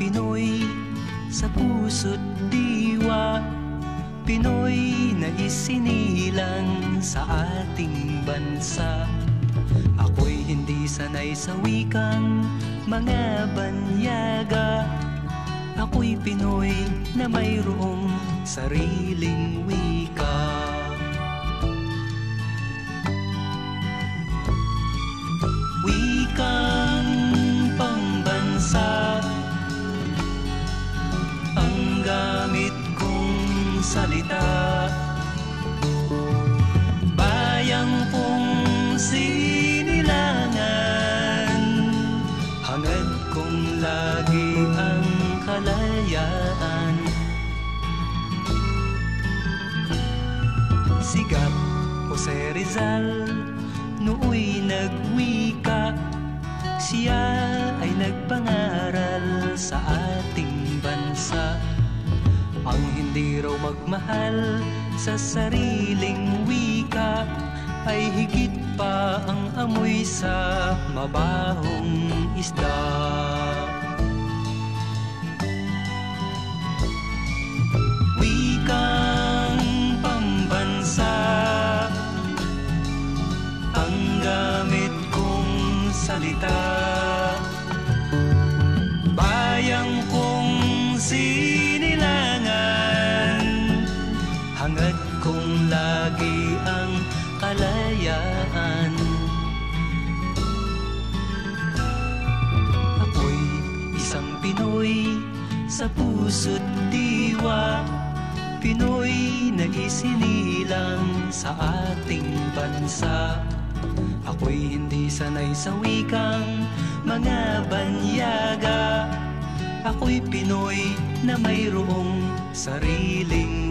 Pinoy sa puso't diwa, Pinoy na isinilang sa ating bansa. Ako'y hindi sanay sa wikang mga banyaga, ako'y Pinoy na mayroong sariling wika. Wikang pambansa ang gamit kong salita, bayang kong sinilangan, hangad kong lagi ang kalayaan. Sigat Jose Rizal nooy nagwika, siya ay nagpangaral sa ating bansa. Ang hindi raw magmahal sa sariling wika ay higit pa ang amoy sa mabahong isda. Wikang pambansa ang gamit kong salita, bayang kong sinilangan, hangad kong lagi ang kalayaan. Ako'y isang Pinoy sa puso't diwa, Pinoy na isinilang sa ating bansa. Ako'y hindi sanay sa wikang mga banyaga, ako'y Pinoy na mayroong sariling